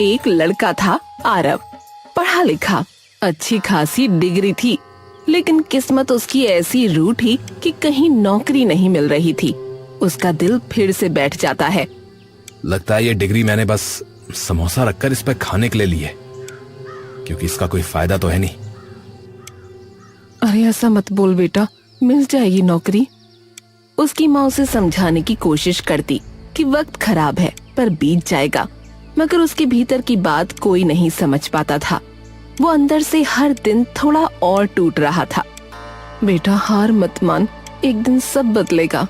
एक लड़का था आरव, पढ़ा लिखा, अच्छी खासी डिग्री थी, लेकिन किस्मत उसकी ऐसी रूठी कि कहीं नौकरी नहीं मिल रही थी। उसका दिल फिर से बैठ जाता है। लगता है ये डिग्री मैंने बस समोसा रखकर इस पे खाने के लिए ली है, क्योंकि इसका कोई फायदा तो है नहीं। अरे ऐसा मत बोल बेटा, मिल जाएगी नौकरी। उसकी माँ उसे समझाने की कोशिश करती कि वक्त खराब है पर बीत जाएगा, मगर उसके भीतर की बात कोई नहीं समझ पाता था। वो अंदर से हर दिन थोड़ा और टूट रहा था। बेटा हार मत मान, एक दिन सब बदलेगा।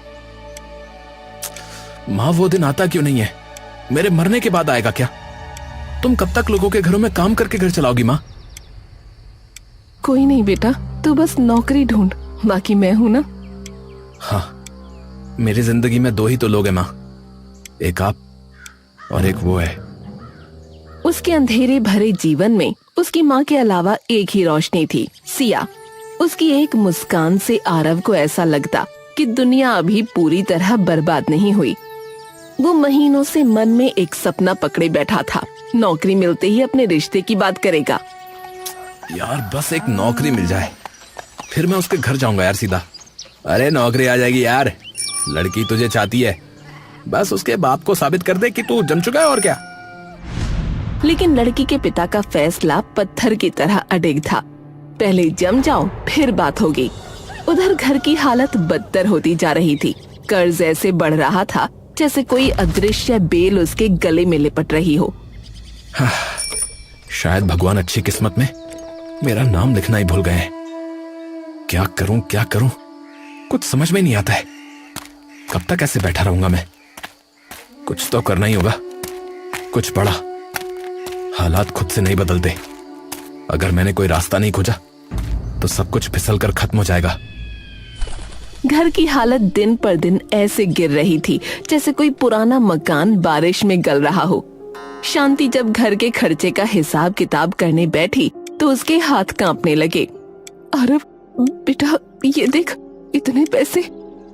माँ वो दिन आता क्यों नहीं है? मेरे मरने के बाद आएगा क्या? तुम कब तक लोगों के घरों में काम करके घर चलाओगी माँ? कोई नहीं बेटा, तू बस नौकरी ढूंढ, बाकी मैं हूं ना। हाँ, मेरी जिंदगी में दो ही तो लोग हैं माँ, एक आप और एक वो है। उसके अंधेरे भरे जीवन में उसकी माँ के अलावा एक ही रोशनी थी, सिया। उसकी एक मुस्कान से आरव को ऐसा लगता कि दुनिया अभी पूरी तरह बर्बाद नहीं हुई। वो महीनों से मन में एक सपना पकड़े बैठा था, नौकरी मिलते ही अपने रिश्ते की बात करेगा। यार बस एक नौकरी मिल जाए, फिर मैं उसके घर जाऊंगा यार सीधा। अरे नौकरी आ जाएगी यार, लड़की तुझे चाहती है, बस उसके बाप को साबित कर दे कि तू जम चुका है और क्या। लेकिन लड़की के पिता का फैसला पत्थर की तरह अडिग था। पहले जम जाओ फिर बात होगी। उधर घर की हालत बदतर होती जा रही थी। कर्ज ऐसे बढ़ रहा था जैसे कोई अदृश्य बेल उसके गले में लिपट रही हो। शायद भगवान अच्छी किस्मत में मेरा नाम लिखना ही भूल गए हैं। क्या करूं, कुछ समझ में नहीं आता है। कब तक ऐसे बैठा रहूंगा मैं? कुछ तो करना ही होगा, कुछ बड़ा। हालात खुद से नहीं बदलते। अगर मैंने कोई रास्ता नहीं खोजा तो सब कुछ फिसल कर खत्म हो जाएगा। घर की हालत दिन पर दिन ऐसे गिर रही थी जैसे कोई पुराना मकान बारिश में गल रहा हो। शांति जब घर के खर्चे का हिसाब किताब करने बैठी तो उसके हाथ कांपने लगे। अरे बेटा ये देख, इतने पैसे,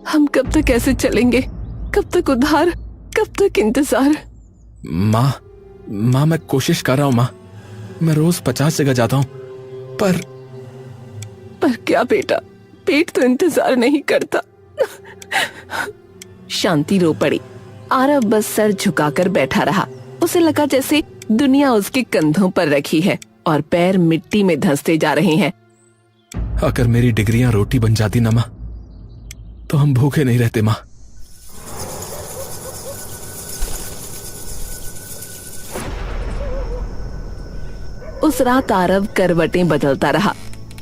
हम कब तक ऐसे चलेंगे? कब तक उधार, कब तक इंतजार? माँ मैं कोशिश कर रहा हूँ माँ, मैं रोज 50 जगह जाता हूँ, पर क्या बेटा, पेट तो इंतजार नहीं करता। शांति रो पड़ी। आरव बस सर झुकाकर बैठा रहा। उसे लगा जैसे दुनिया उसके कंधों पर रखी है और पैर मिट्टी में धंसते जा रहे हैं। अगर मेरी डिग्रियां रोटी बन जाती ना माँ, तो हम भूखे नहीं रहते माँ। उस रात आरव करवटें बदलता रहा,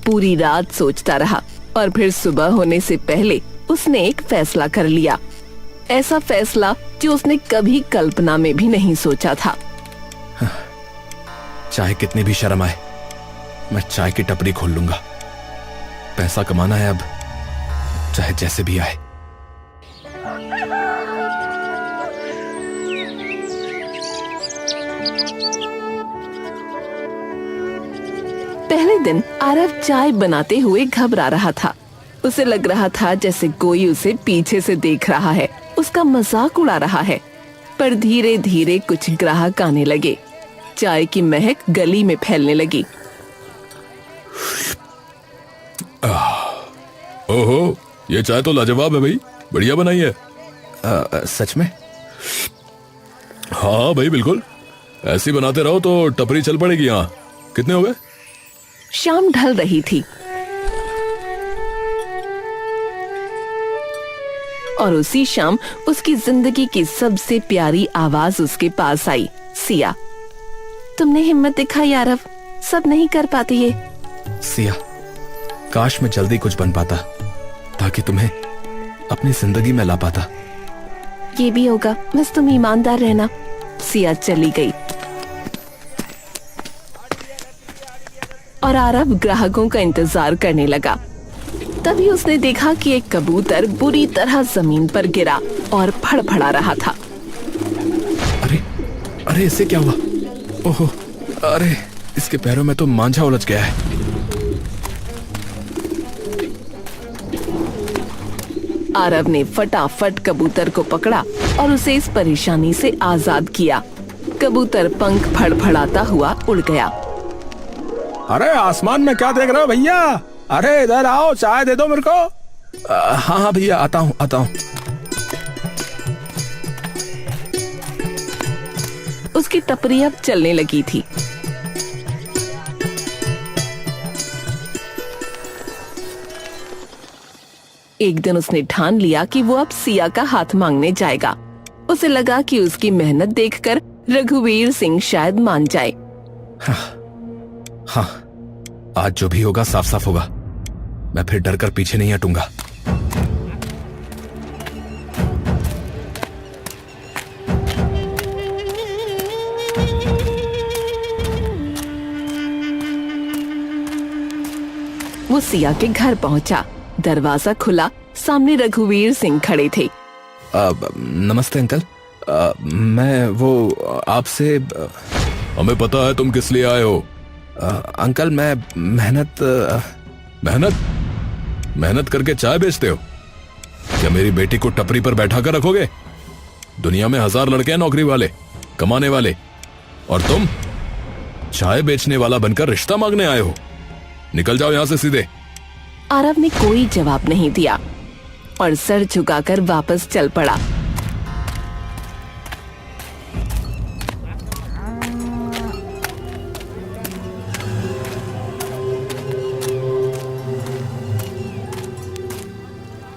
पूरी रात सोचता रहा और फिर सुबह होने से पहले उसने एक फैसला कर लिया। ऐसा फैसला जो उसने कभी कल्पना में भी नहीं सोचा था। चाहे कितनी भी शर्म आए, मैं चाय की टपरी खोल लूंगा। पैसा कमाना है अब, चाहे जैसे भी आए। पहले दिन आरव चाय बनाते हुए घबरा रहा था। उसे लग रहा था जैसे कोई उसे पीछे से देख रहा है, उसका मजाक उड़ा रहा है। पर धीरे धीरे कुछ ग्राहक आने लगे। चाय की महक गली में फैलने लगी। ओहो, ये चाय तो लाजवाब है भाई, बढ़िया बनाई है। सच में? हाँ भाई बिल्कुल, ऐसी बनाते रहो तो टपरी चल पड़ेगी। यहाँ कितने हो गए? शाम ढल रही थी और उसी शाम उसकी जिंदगी की सबसे प्यारी आवाज उसके पास आई। सिया, तुमने हिम्मत दिखाई आरव, सब नहीं कर पाती ये। सिया, काश मैं जल्दी कुछ बन पाता ताकि तुम्हें अपनी जिंदगी में ला पाता। ये भी होगा, बस तुम ईमानदार रहना। सिया चली गई और आरव ग्राहकों का इंतजार करने लगा। तभी उसने देखा कि एक कबूतर बुरी तरह जमीन पर गिरा और फड़फड़ा रहा था। अरे इससे क्या हुआ? ओहो, अरे इसके पैरों में तो मांझा उलझ गया है। आरव ने फटाफट कबूतर को पकड़ा और उसे इस परेशानी से आजाद किया। कबूतर पंख फड़फड़ाता हुआ उड़ गया। अरे आसमान में क्या देख रहे हो भैया? अरे इधर आओ, चाय दे दो मेरे को। हाँ हाँ भैया, आता हूँ आता हूँ। उसकी टपरी अब चलने लगी थी। एक दिन उसने ठान लिया कि वो अब सिया का हाथ मांगने जाएगा। उसे लगा कि उसकी मेहनत देखकर रघुवीर सिंह शायद मान जाए। हाँ, आज जो भी होगा साफ साफ होगा। मैं फिर डर कर पीछे नहीं हटूंगा। वो सिया के घर पहुंचा। दरवाजा खुला, सामने रघुवीर सिंह खड़े थे। नमस्ते अंकल। मैं वो आपसे। हमें पता है तुम किस लिए आए हो। अंकल मैं मेहनत करके चाय बेचते हो? क्या मेरी बेटी को टपरी पर बैठा कर रखोगे? दुनिया में 1000 लड़के हैं नौकरी वाले, कमाने वाले, और तुम चाय बेचने वाला बनकर रिश्ता मांगने आए हो। निकल जाओ यहां से सीधे। आरव ने कोई जवाब नहीं दिया और सर झुकाकर वापस चल पड़ा।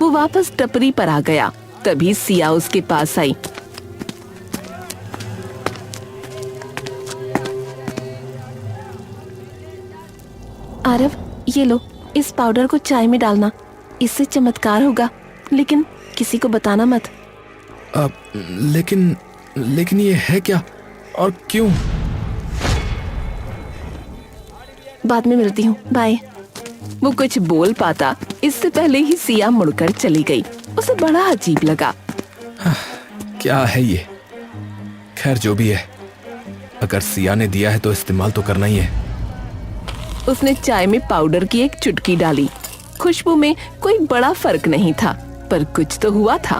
वो वापस टपरी पर आ गया। तभी सिया उसके पास आई। आरव, ये लो, इस पाउडर को चाय में डालना, इससे चमत्कार होगा, लेकिन किसी को बताना मत। लेकिन ये है क्या और क्यों? बाद में मिलती हूँ, बाय। वो कुछ बोल पाता इससे पहले ही सिया मुड़कर चली गई। उसे बड़ा अजीब लगा। क्या है ये? खैर जो भी है, अगर सिया ने दिया है तो इस्तेमाल तो करना ही है। उसने चाय में पाउडर की एक चुटकी डाली। खुशबू में कोई बड़ा फर्क नहीं था, पर कुछ तो हुआ था।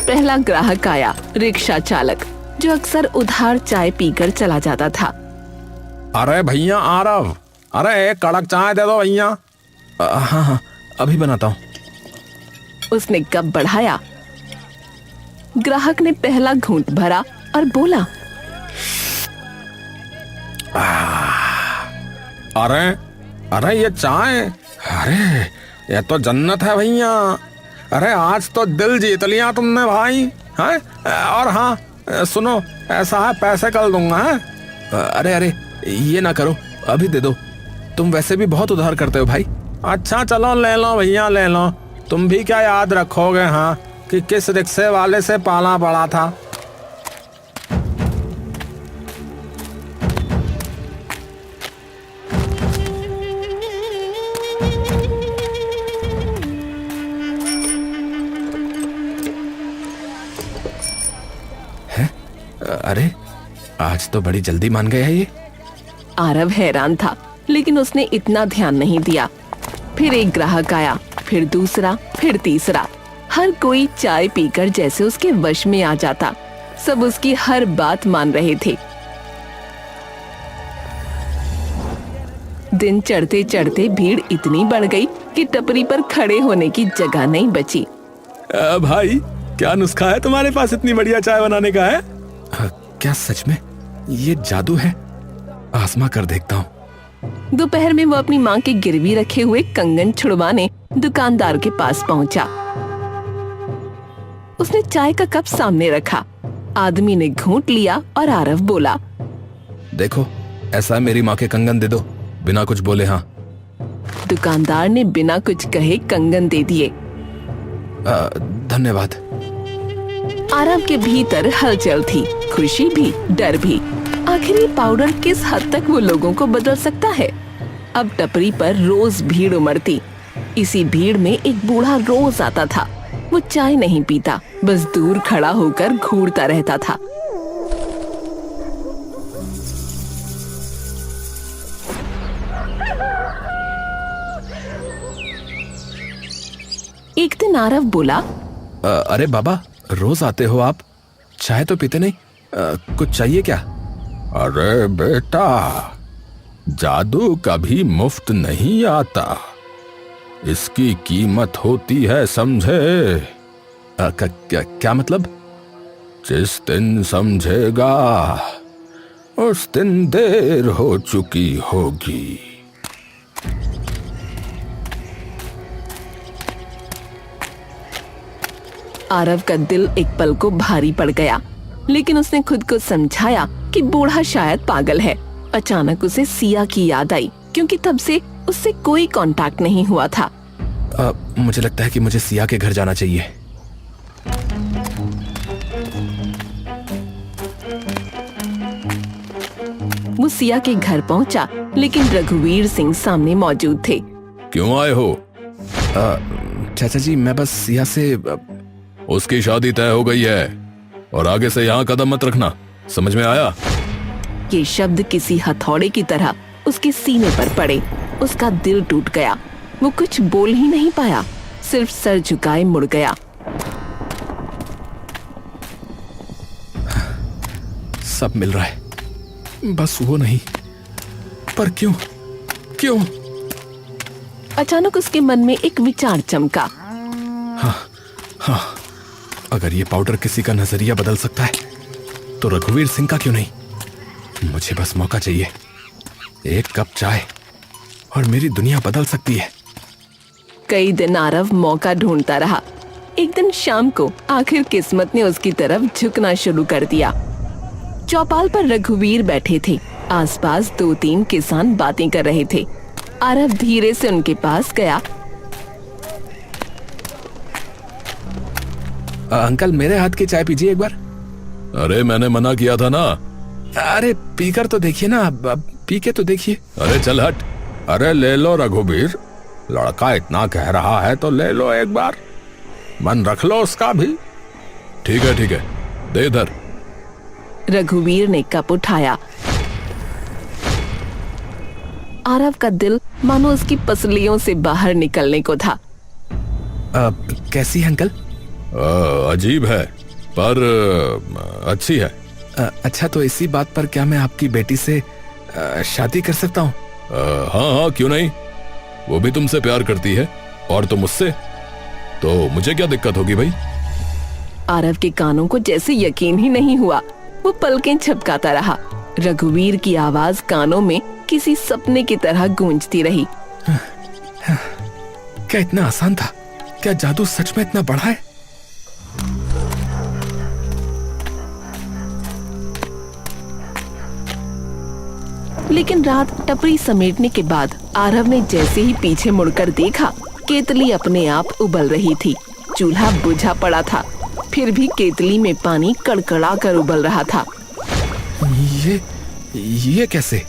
पहला ग्राहक आया, रिक्शा चालक, जो अक्सर उधार चाय पीकर चला जाता था। अरे भैया आरव, अरे एक कड़क चाय दे दो भैया। हाँ हाँ, अभी बनाता हूँ। उसने कप बढ़ाया। ग्राहक ने पहला घूंट भरा और बोला, अरे ये चाय, अरे ये तो जन्नत है भैया। अरे आज तो दिल जीत लिया तुमने भाई। हैं? और हाँ सुनो, ऐसा है पैसे कल दूंगा। है? अरे ये ना करो, अभी दे दो। तुम वैसे भी बहुत उधार करते हो भाई। अच्छा चलो ले लो भैया, ले लो। तुम भी क्या याद रखोगे हाँ कि किस रिक्शे वाले से पाला पड़ा था। अरे आज तो बड़ी जल्दी मान गया ये। आरव हैरान था, लेकिन उसने इतना ध्यान नहीं दिया। फिर एक ग्राहक आया, फिर दूसरा, फिर तीसरा। हर कोई चाय पीकर जैसे उसके वश में आ जाता। सब उसकी हर बात मान रहे थे। दिन चढ़ते चढ़ते भीड़ इतनी बढ़ गई कि टपरी पर खड़े होने की जगह नहीं बची। भाई क्या नुस्खा है तुम्हारे पास इतनी बढ़िया चाय बनाने का? है क्या सच में ये जादू है? आजमा कर देखता हूँ। दोपहर में वो अपनी माँ के गिरवी रखे हुए कंगन छुड़वाने दुकानदार के पास पहुंचा। उसने चाय का कप सामने रखा। आदमी ने घूंट लिया और आरव बोला, देखो ऐसा मेरी माँ के कंगन दे दो, बिना कुछ बोले। हाँ। दुकानदार ने बिना कुछ कहे कंगन दे दिए। धन्यवाद। आरव के भीतर हलचल थी, खुशी भी, डर भी। आखिर ये पाउडर किस हद तक वो लोगों को बदल सकता है? अब टपरी पर रोज भीड़ उमड़ती। इसी भीड़ में एक बूढ़ा रोज आता था। वो चाय नहीं पीता, बस दूर खड़ा होकर घूरता रहता था। एक दिन आरव बोला, अरे बाबा, रोज आते हो आप, चाय तो पीते नहीं, कुछ चाहिए क्या? अरे बेटा, जादू कभी मुफ्त नहीं आता, इसकी कीमत होती है, समझे? क्या मतलब? जिस दिन समझेगा उस दिन देर हो चुकी होगी। आरव का दिल एक पल को भारी पड़ गया, लेकिन उसने खुद को समझाया कि बूढ़ा शायद पागल है। अचानक उसे सिया की याद आई, क्योंकि तब से उससे कोई कांटेक्ट नहीं हुआ था। मुझे लगता है कि मुझे सिया के घर जाना चाहिए। वो सिया के घर पहुंचा, लेकिन रघुवीर सिंह सामने मौजूद थे। क्यों आए हो? चाचा जी, मैं बस सिया से उसकी शादी तय हो गई है और आगे से यहाँ कदम मत रखना, समझ में आया? ये शब्द किसी हथौड़े की तरह उसके सीने पर पड़े। उसका दिल टूट गया। वो कुछ बोल ही नहीं पाया, सिर्फ सर झुकाए मुड़ गया। सब मिल रहा है, बस वो नहीं। पर क्यों? क्यों? अचानक उसके मन में एक विचार चमका। हाँ, अगर ये पाउडर किसी का नजरिया बदल सकता है तो रघुवीर सिंह का क्यों नहीं? मुझे बस मौका चाहिए, एक कप चाय, और मेरी दुनिया बदल सकती है। कई दिन आरव मौका ढूंढता रहा। एक दिन शाम को आखिर किस्मत ने उसकी तरफ झुकना शुरू कर दिया। चौपाल पर रघुवीर बैठे थे। आसपास 2-3 किसान बातें कर रहे थे। आरव धीरे से उनके पास गया। अंकल, मेरे हाथ की चाय पीजिए एक बार। अरे मैंने मना किया था ना। अरे पीकर तो देखिए ना, पी के तो देखिए। अरे चल हट। अरे ले लो रघुवीर, लड़का इतना कह रहा है तो ले लो एक बार, मन रख लो उसका भी। ठीक है ठीक है, दे इधर। रघुवीर ने कप उठाया। आरव का दिल मानो उसकी पसलियों से बाहर निकलने को था। कैसी है अंकल? अजीब है पर अच्छी है। अच्छा, तो इसी बात पर क्या मैं आपकी बेटी से शादी कर सकता हूँ? हाँ हाँ, क्यों नहीं। वो भी तुमसे प्यार करती है और तुम मुझसे, तो मुझे क्या दिक्कत होगी भाई। आरव के कानों को जैसे यकीन ही नहीं हुआ। वो पलकें झपकाता रहा। रघुवीर की आवाज कानों में किसी सपने की तरह गूंजती रही। क्या इतना आसान था? क्या जादू सच में इतना बड़ा है? लेकिन रात टपरी समेटने के बाद आरव ने जैसे ही पीछे मुड़कर देखा, केतली अपने आप उबल रही थी। चूल्हा बुझा पड़ा था, फिर भी केतली में पानी कड़कड़ा कर उबल रहा था। ये कैसे?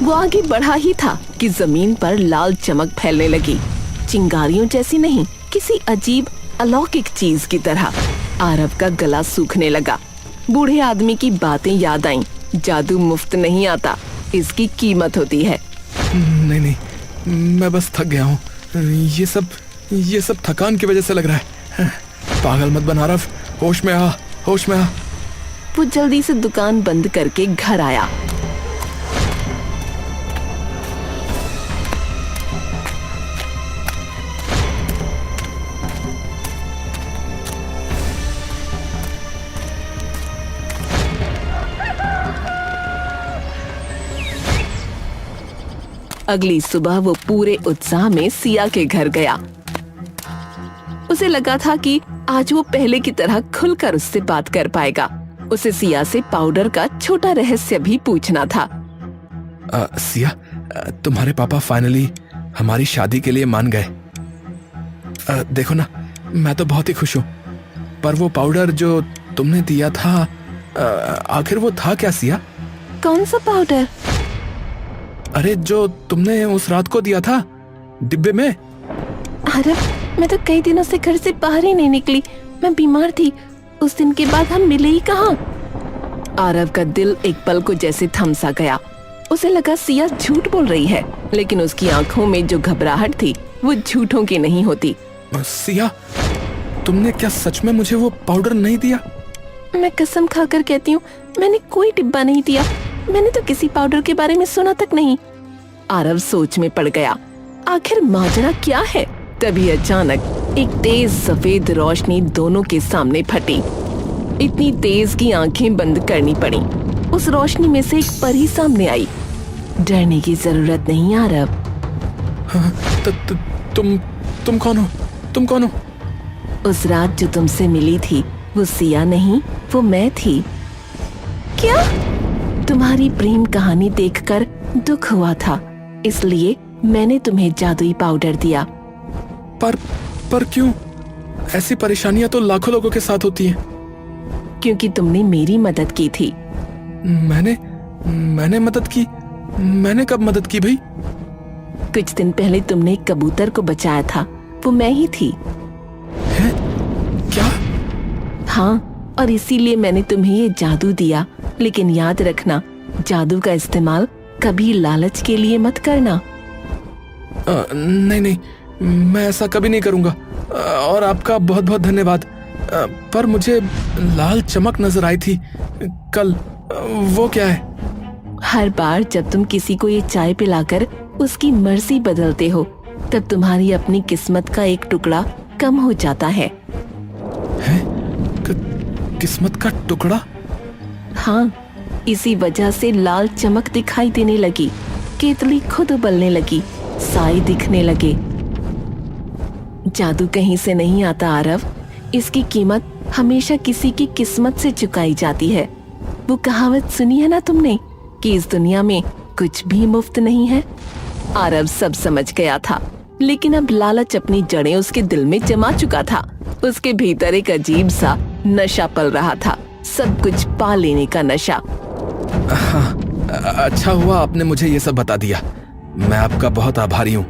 वो आगे बढ़ा ही था कि जमीन पर लाल चमक फैलने लगी। चिंगारियों जैसी नहीं, किसी अजीब अलौकिक चीज की तरह। आरव का गला सूखने लगा। बूढ़े आदमी की बातें याद आईं। जादू मुफ्त नहीं आता, इसकी कीमत होती है। नहीं, मैं बस थक गया हूँ। ये सब थकान की वजह से लग रहा है। पागल मत बन आरव, होश में आ, होश में आ। वो जल्दी से दुकान बंद करके घर आया। अगली सुबह वो पूरे उत्साह में सिया के घर गया। उसे लगा था कि आज वो पहले की तरह खुलकर उससे बात कर पाएगा। उसे सिया से पाउडर का छोटा रहस्य भी पूछना था। सिया, तुम्हारे पापा फाइनली हमारी शादी के लिए मान गए। देखो ना, मैं तो बहुत ही खुश हूँ। पर वो पाउडर जो तुमने दिया था, आखिर वो था क्या सिया? कौन सा पाउडर? अरे जो तुमने उस रात को दिया था डिब्बे में। अरे मैं तो कई दिनों से घर से बाहर ही नहीं निकली। मैं बीमार थी। उस दिन के बाद हम मिले ही कहाँ। आरव का दिल एक पल को जैसे थम सा गया। उसे लगा सिया झूठ बोल रही है, लेकिन उसकी आंखों में जो घबराहट थी वो झूठों की नहीं होती। सिया, तुमने क्या सच में मुझे वो पाउडर नहीं दिया? मैं कसम खाकर कहती हूँ, मैंने कोई डिब्बा नहीं दिया। मैंने तो किसी पाउडर के बारे में सुना तक नहीं। आरव सोच में पड़ गया, आखिर माजरा क्या है। तभी अचानक एक तेज सफेद रोशनी दोनों के सामने फटी। इतनी तेज कि आंखें बंद करनी पड़ी। उस रोशनी में से एक परी सामने आई। डरने की जरूरत नहीं आरव। हाँ, तुम कौन हो? तुम कौन हो? उस रात जो तुमसे मिली थी वो सिया नहीं, वो मैं थी। क्या? तुम्हारी प्रेम कहानी देखकर दुख हुआ था, इसलिए मैंने तुम्हें जादुई पाउडर दिया। पर क्यों? ऐसी परेशानियां तो लाखों लोगों के साथ होती हैं। क्योंकि तुमने मेरी मदद की थी। मैंने मदद की? मैंने कब मदद की भाई? कुछ दिन पहले तुमने एक कबूतर को बचाया था, वो मैं ही थी। है? क्या? हाँ, और इसीलिए मैंने तुम्हें ये जादू दिया। लेकिन याद रखना, जादू का इस्तेमाल कभी लालच के लिए मत करना। नहीं, मैं ऐसा कभी नहीं करूंगा। और आपका बहुत बहुत धन्यवाद। पर मुझे लाल चमक नजर आई थी कल, वो क्या है? हर बार जब तुम किसी को ये चाय पिलाकर उसकी मर्जी बदलते हो, तब तुम्हारी अपनी किस्मत का एक टुकड़ा कम हो जाता है। किस्मत का टुकड़ा? हाँ, इसी वजह से लाल चमक दिखाई देने लगी। केतली खुद उबलने लगी, साए दिखने लगे। जादू कहीं से नहीं आता आरव। इसकी कीमत हमेशा किसी की किस्मत से चुकाई जाती है। वो कहावत सुनी है ना तुमने कि इस दुनिया में कुछ भी मुफ्त नहीं है। आरव सब समझ गया था, लेकिन अब लालच अपनी जड़ें उसके दिल में जमा चुका था। उसके भीतर एक अजीब सा नशा पल रहा था, सब कुछ पा लेने का नशा। हाँ, अच्छा हुआ आपने मुझे ये सब बता दिया। मैं आपका बहुत आभारी हूँ।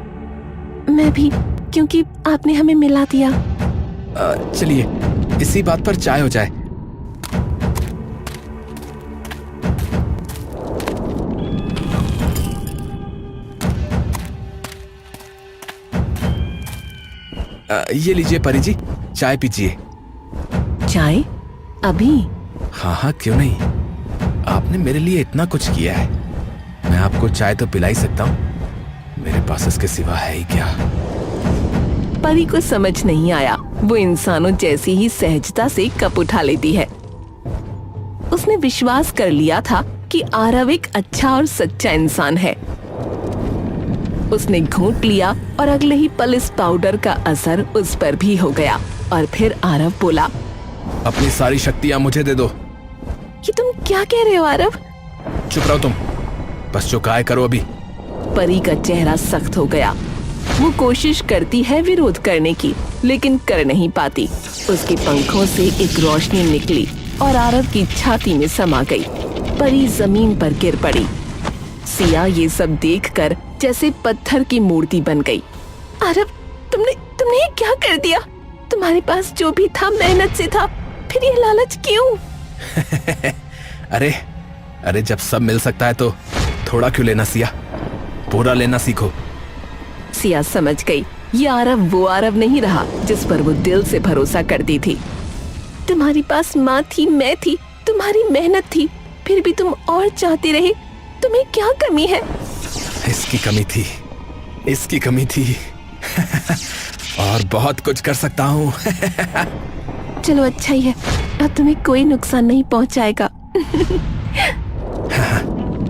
मैं भी, क्योंकि आपने हमें मिला दिया। चलिए इसी बात पर चाय हो जाए। ये लीजिए परी जी, चाय पीजिए। चाय? अभी? हाँ, क्यों नहीं। आपने मेरे लिए इतना कुछ किया है, मैं आपको चाय तो पिला ही सकता हूँ। मेरे पास इसके सिवा है ही क्या। परी को समझ नहीं आया। वो इंसानों जैसी ही सहजता से कप उठा लेती है। उसने विश्वास कर लिया था कि आरव एक अच्छा और सच्चा इंसान है। उसने घूंट लिया और अगले ही पल इस पाउडर का असर उस पर भी हो गया। और फिर आरव बोला, अपनी सारी शक्तियां मुझे दे दो। ये तुम क्या कह रहे हो आरव? चुप रहो तुम, बस जो काय करो अभी। परी का चेहरा सख्त हो गया। वो कोशिश करती है विरोध करने की, लेकिन कर नहीं पाती। उसके पंखों से एक रोशनी निकली और आरव की छाती में समा गई। परी जमीन पर गिर पड़ी। सिया ये सब देखकर जैसे पत्थर की मूर्ति बन गई। आरव, तुमने ये क्या कर दिया? तुम्हारे पास जो भी था मेहनत से था, फिर ये लालच क्यों? अरे जब सब मिल सकता है तो थोड़ा क्यों लेना सिया, पूरा लेना सीखो। सिया समझ गई, ये आरव वो आरव नहीं रहा जिस पर वो दिल से भरोसा करती थी। तुम्हारे पास माँ थी, मैं थी, तुम्हारी मेहनत थी, फिर भी तुम और चाहते रहे। तुम्हें क्या कमी है? इसकी कमी थी और बहुत कुछ कर सकता हूँ। चलो अच्छा ही है, अब तुम्हें कोई नुकसान नहीं पहुँचाएगा।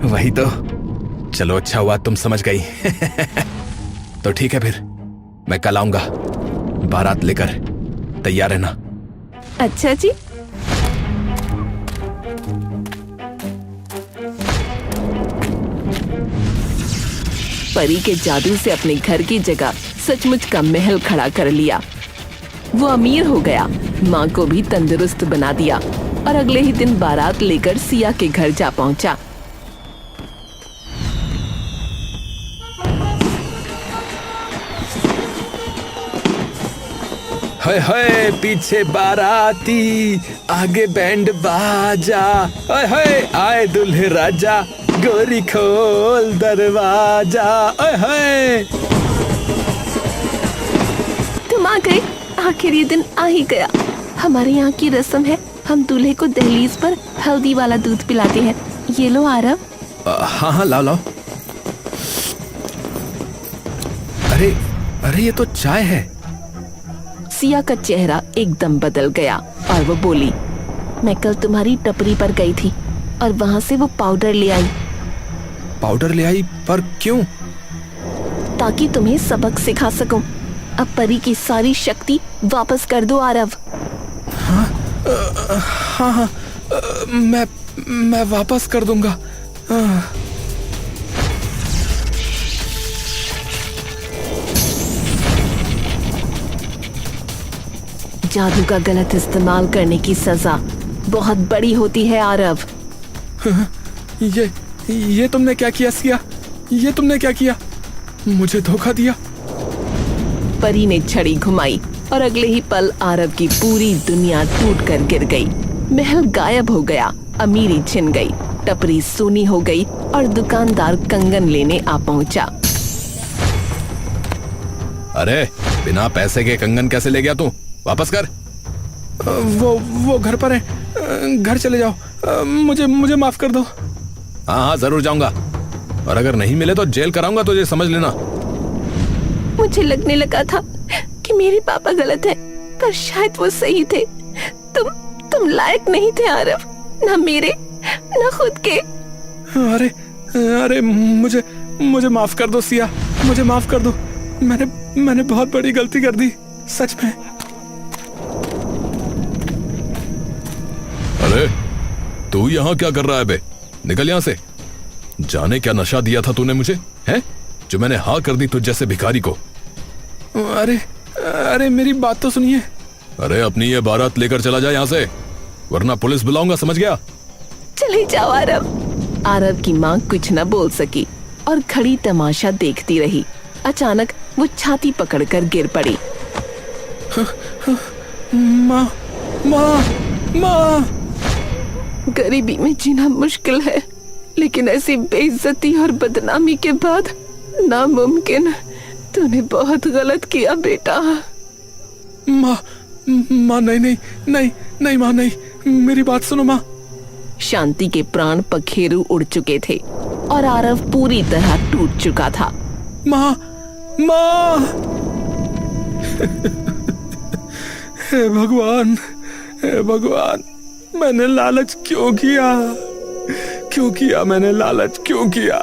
वही तो। चलो अच्छा हुआ तुम समझ गई। तो ठीक है, फिर मैं कल आऊंगा बारात लेकर, तैयार रहना। अच्छा जी। परी के जादू से अपने घर की जगह सचमुच का महल खड़ा कर लिया। वो अमीर हो गया, माँ को भी तंदुरुस्त बना दिया और अगले ही दिन बारात लेकर सिया के घर जा पहुंचा। हाय हाय पीछे बाराती, आगे बैंड बाजा। हाय हाय आए दुल्हे राजा, गोरी खोल दरवाजा। हाय हाय। तुम आ गए, आखिर ये दिन आ ही गया। हमारे यहाँ की रस्म है, हम दूल्हे को दहलीज पर हल्दी वाला दूध पिलाते हैं। ये लो आरव। हाँ हाँ, लाओ लाओ। अरे अरे, ये तो चाय है। सिया का चेहरा एकदम बदल गया और वो बोली, मैं कल तुम्हारी टपरी पर गई थी और वहाँ से वो पाउडर ले आई। पाउडर ले आई? पर क्यों? ताकि तुम्हें सबक सिखा सकूं। अब परी की सारी शक्ति वापस कर दो आरव। हाँ, मैं वापस कर दूंगा। जादू का गलत इस्तेमाल करने की सजा बहुत बड़ी होती है आरव। ये तुमने क्या किया सिया? ये तुमने क्या किया? मुझे धोखा दिया। परी ने छड़ी घुमाई और अगले ही पल आरव की पूरी दुनिया टूटकर गिर गई। महल गायब हो गया, अमीरी छिन गई, टपरी सूनी हो गई और दुकानदार कंगन लेने आ पहुंचा। अरे, बिना पैसे के कंगन कैसे ले गया तू? वापस कर। वो घर पर है, घर चले जाओ। मुझे माफ कर दो। हाँ, जरूर जाऊंगा, और अगर नहीं मिले तो जेल कराऊंगा तुझे, समझ लेना। मुझे लगने लगा था कि मेरे पापा गलत है, पर शायद वो सही थे। तुम लायक नहीं थे आरव, ना मेरे ना खुद के। अरे मुझे माफ कर दो सिया, मुझे माफ कर दो। मैंने बहुत बड़ी गलती कर दी, सच में। अरे, तू यहाँ क्या कर रहा है बे? निकल यहाँ से। जाने क्या नशा दिया था तूने मुझे, हैं? जो मैंने हाँ कर दी तुझ जैसे भिखारी को। अरे मेरी बात तो सुनिए। अरे, अपनी ये बारात लेकर चला जा यहाँ से, वरना पुलिस बुलाऊंगा, समझ गया? चले जाओ आरव। आरव की माँ कुछ न बोल सकी और खड़ी तमाशा देखती रही। अचानक वो छाती पकड़कर गिर पड़ी। माँ। गरीबी में जीना मुश्किल है, लेकिन ऐसी बेइज्जती और बदनामी के बाद नामुमकिन। तूने बहुत गलत किया बेटा। माँ, नहीं माँ, नहीं, मेरी बात सुनो माँ। शांति के प्राण पखेरु उड़ चुके थे और आरव पूरी तरह टूट चुका था। माँ। हे भगवान, मैंने लालच क्यों किया? मैंने लालच क्यों किया?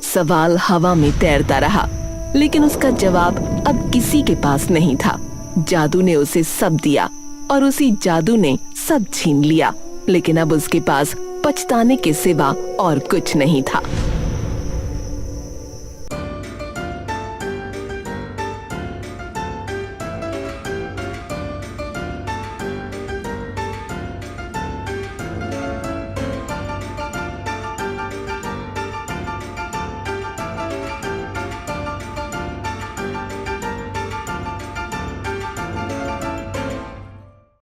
सवाल हवा में तैरता रहा, लेकिन उसका जवाब अब किसी के पास नहीं था। जादू ने उसे सब दिया और उसी जादू ने सब छीन लिया, लेकिन अब उसके पास पछताने के सिवा और कुछ नहीं था।